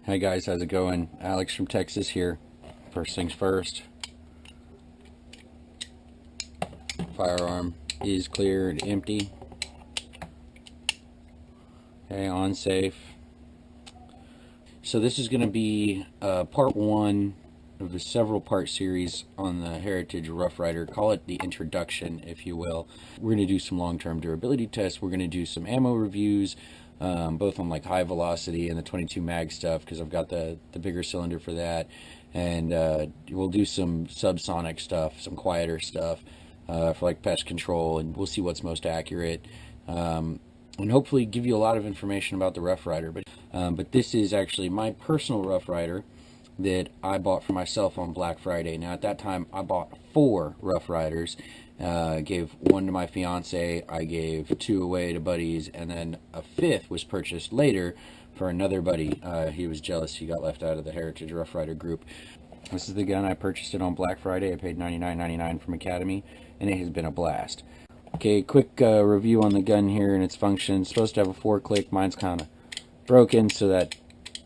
Hi guys, how's it going? Alex from Texas here. First things first, firearm is clear and empty. Okay, on safe. So this is going to be part one of the several part series on the Heritage Rough Rider. Call it the introduction, if you will. We're going to do some long-term durability tests. We're going to do some ammo reviews, both on like high velocity and the 22 mag stuff, because I've got the bigger cylinder for that. And we'll do some subsonic stuff, some quieter stuff for like pest control, and we'll see what's most accurate. And hopefully give you a lot of information about the Rough Rider. But this is actually my personal Rough Rider that I bought for myself on Black Friday. Now at that time I bought 4 Rough Riders. Gave 1 to my fiance, I gave 2 away to buddies, and then a 5th was purchased later for another buddy. He was jealous he got left out of the Heritage Rough Rider group. This is the gun. I purchased it on Black Friday. I paid $99.99 from Academy, and it has been a blast. Okay, quick review on the gun here and its function. It's supposed to have a 4-click. Mine's kind of broken, so that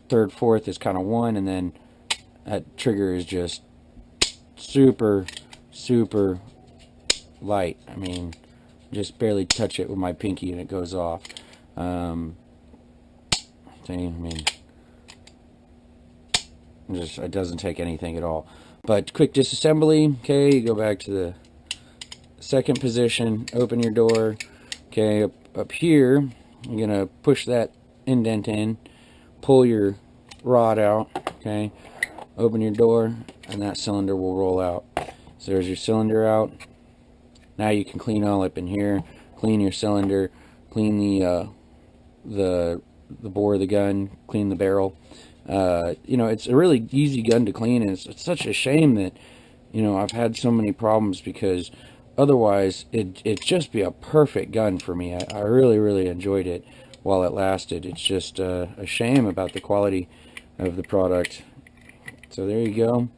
3rd, 4th is kind of 1, and then that trigger is just super light. I mean, just barely touch it with my pinky and it goes off. I mean, it doesn't take anything at all. But quick disassembly. Okay, you go back to the second position, open your door. Okay, up here you're gonna push that indent in, pull your rod out. Okay, open your door, and that cylinder will roll out. So there's your cylinder out. Now you can clean all up in here, clean your cylinder, clean the bore of the gun, clean the barrel. You know, it's a really easy gun to clean, and it's such a shame that, you know, I've had so many problems, because otherwise it'd just be a perfect gun for me. I really enjoyed it while it lasted. It's just a shame about the quality of the product. So there you go.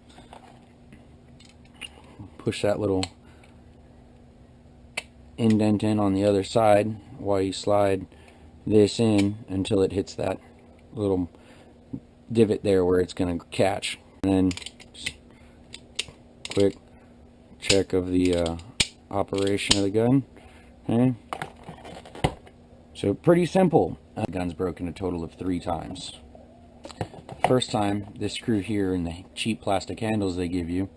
Push that little indent in on the other side while you slide this in until it hits that little divot there where it's going to catch. And then just quick check of the operation of the gun. Okay, so pretty simple. The gun's broken a total of 3 times. First time, this screw here and the cheap plastic handles they give you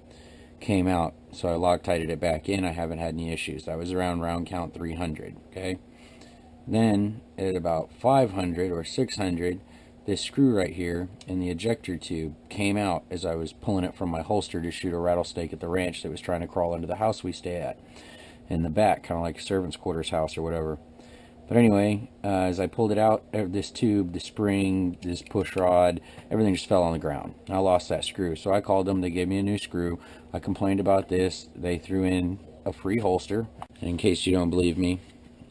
came out, so I Loctited it back in. I haven't had any issues. That was around round count 300. Okay, then at about 500 or 600, this screw right here in the ejector tube came out as I was pulling it from my holster to shoot a rattlesnake at the ranch that was trying to crawl into the house we stay at in the back, kind of like a servant's quarters house or whatever. But anyway, as I pulled it out of this tube, the spring, this push rod, everything just fell on the ground. I lost that screw, so I called them. They gave me a new screw. I complained about this. They threw in a free holster. And in case you don't believe me,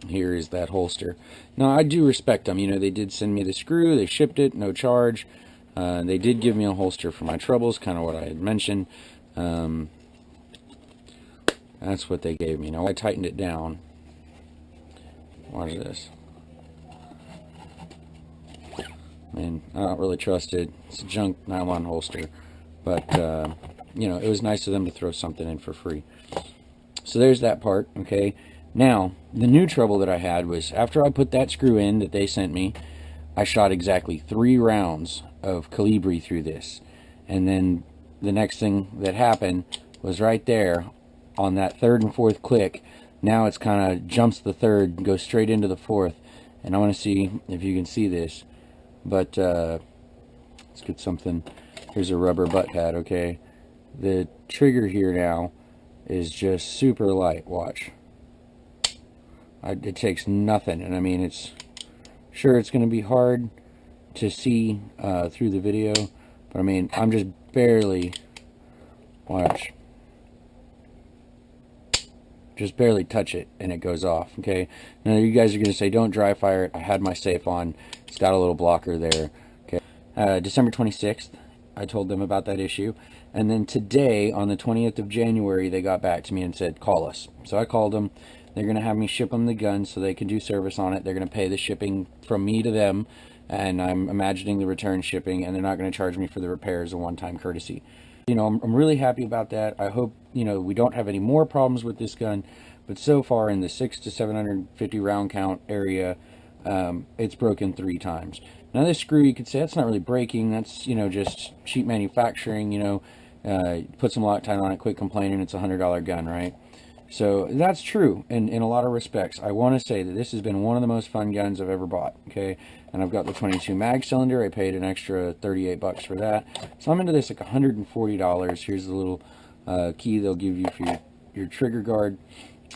here is that holster. Now, I do respect them. You know, they did send me the screw. They shipped it, no charge. They did give me a holster for my troubles, kind of what I had mentioned. That's what they gave me. Now, I tightened it down. Watch this. Man, I don't really trust it. It's a junk nylon holster. But, you know, it was nice of them to throw something in for free. So there's that part, okay? Now, the new trouble that I had was after I put that screw in that they sent me, I shot exactly 3 rounds of Calibri through this. And then the next thing that happened was right there on that 3rd and 4th click. Now it's kind of jumps the 3rd and goes straight into the 4th. And I want to see if you can see this. But let's get something. Here's a rubber butt pad, okay? The trigger here now is just super light. Watch. It takes nothing. And I mean, it's sure it's going to be hard to see through the video. But I mean, I'm just barely, watch. Just barely touch it and it goes off. Okay, now you guys are going to say don't dry fire it. I had my safe on. It's got a little blocker there. Okay, December 26th I told them about that issue, and then today on the 20th of January they got back to me and said call us. So I called them. They're going to have me ship them the gun so they can do service on it. They're going to pay the shipping from me to them, and I'm imagining the return shipping, and they're not going to charge me for the repairs, a one-time courtesy. You know, I'm really happy about that. I hope, you know, we don't have any more problems with this gun, but so far in the 6 to 750 round count area, it's broken 3 times. Now this screw, you could say that's not really breaking, that's, you know, just cheap manufacturing, you know, put some Loctite on it, quit complaining, it's a $100 gun, right? So that's true in a lot of respects. I want to say that this has been one of the most fun guns I've ever bought, okay? And I've got the 22 mag cylinder. I paid an extra 38 bucks for that. So I'm into this like $140. Here's the little key they'll give you for your trigger guard.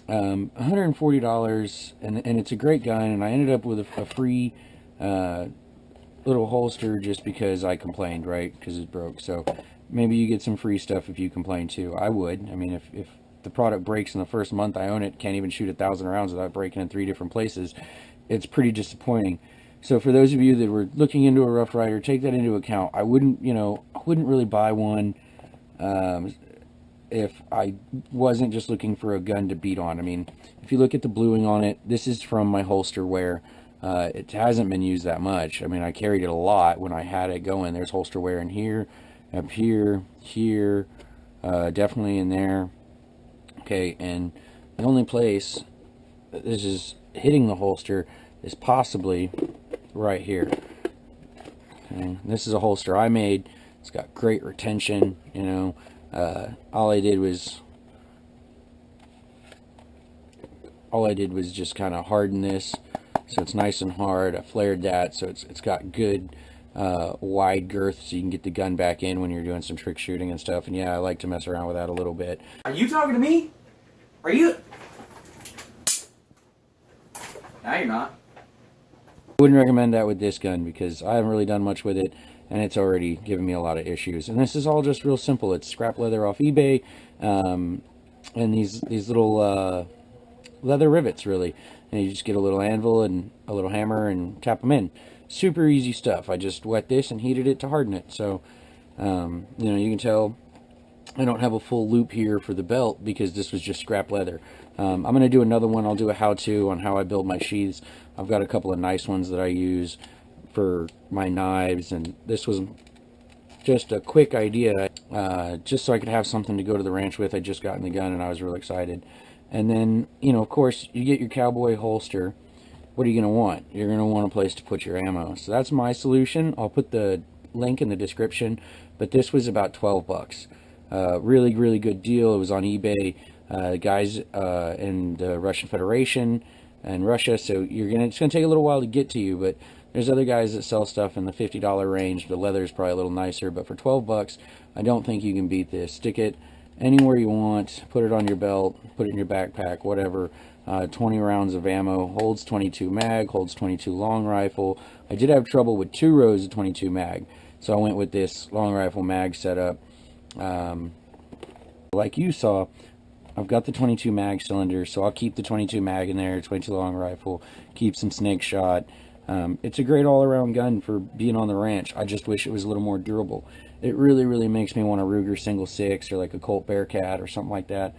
$140, and it's a great gun, and I ended up with a free little holster just because I complained, right? Because it broke. So maybe you get some free stuff if you complain too. I would. I mean, if the product breaks in the first month I own it, can't even shoot 1,000 rounds without breaking in 3 different places, it's pretty disappointing. So for those of you that were looking into a Rough Rider, take that into account. I wouldn't, you know, I wouldn't really buy one if I wasn't just looking for a gun to beat on. I mean, if you look at the bluing on it, this is from my holster wear. It hasn't been used that much. I mean, I carried it a lot when I had it going. There's holster wear in here, up here, here, definitely in there. Okay, and the only place that this is hitting the holster is possibly right here. Okay, this is a holster I made. It's got great retention, you know. All I did was just kind of harden this so it's nice and hard. I flared that so it's got good wide girth so you can get the gun back in when you're doing some trick shooting and stuff. And yeah, I like to mess around with that a little bit. Are you talking to me? Are you? No, you're not. I wouldn't recommend that with this gun because I haven't really done much with it, and it's already given me a lot of issues. And this is all just real simple. It's scrap leather off eBay, and these little leather rivets, really. And you just get a little anvil and a little hammer and tap them in. Super easy stuff. I just wet this and heated it to harden it. So, you know, you can tell I don't have a full loop here for the belt because this was just scrap leather. I'm going to do another one. I'll do a how-to on how I build my sheaths. I've got a couple of nice ones that I use for my knives, and this was just a quick idea, just so I could have something to go to the ranch with. I just got in the gun and I was real excited. And then, you know, of course, you get your Cowboy Holster. What are you going to want? You're going to want a place to put your ammo. So that's my solution. I'll put the link in the description, but this was about 12 bucks. Really, really good deal. It was on eBay. Guys in the Russian Federation and Russia, so it's gonna take a little while to get to you, but there's other guys that sell stuff in the $50 range. The leather is probably a little nicer, but for 12 bucks, I don't think you can beat this. Stick it anywhere you want, put it on your belt, put it in your backpack, whatever. 20 rounds of ammo, holds 22 mag, holds 22 long rifle. I did have trouble with 2 rows of 22 mag, so I went with this long rifle mag setup. Like you saw, I've got the 22 mag cylinder, so I'll keep the 22 mag in there, 22 long rifle, keep some snake shot. It's a great all-around gun for being on the ranch. I just wish it was a little more durable. It really, really makes me want a Ruger single 6 or like a Colt Bearcat or something like that.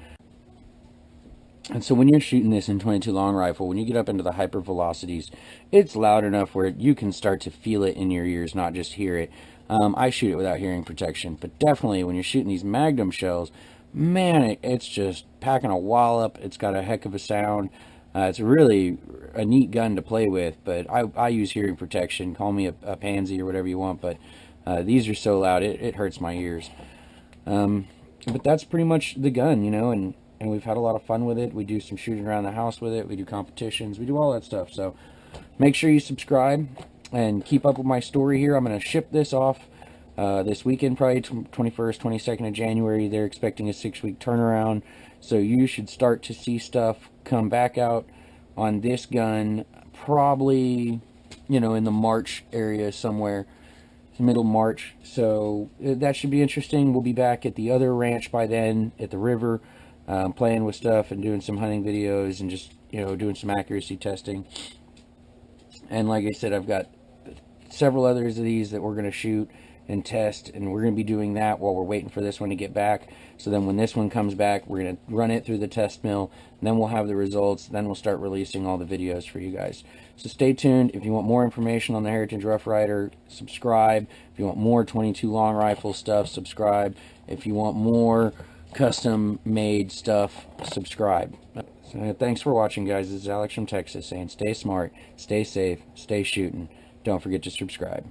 And so when you're shooting this in 22 long rifle, when you get up into the hyper velocities, it's loud enough where you can start to feel it in your ears, not just hear it. I shoot it without hearing protection, but definitely when you're shooting these Magnum shells, man, it's just packing a wallop. It's got a heck of a sound. It's really a neat gun to play with, but I use hearing protection. Call me a pansy or whatever you want, but these are so loud, it hurts my ears. But that's pretty much the gun, you know, and we've had a lot of fun with it. We do some shooting around the house with it. We do competitions. We do all that stuff. So make sure you subscribe and keep up with my story here. I'm going to ship this off this weekend, probably 21st, 22nd of January. They're expecting a 6-week turnaround. So you should start to see stuff come back out on this gun probably, you know, in the March area somewhere, middle March. So that should be interesting. We'll be back at the other ranch by then, at the river, playing with stuff and doing some hunting videos and just, you know, doing some accuracy testing. And like I said, I've got several others of these that we're going to shoot and test, and we're going to be doing that while we're waiting for this one to get back. So then when this one comes back, we're going to run it through the test mill, and then we'll have the results, then we'll start releasing all the videos for you guys. So stay tuned. If you want more information on the Heritage Rough Rider, subscribe. If you want more 22 long rifle stuff, subscribe. If you want more custom made stuff, subscribe. So thanks for watching, guys. This is Alex from Texas saying stay smart, stay safe, stay shooting. Don't forget to subscribe.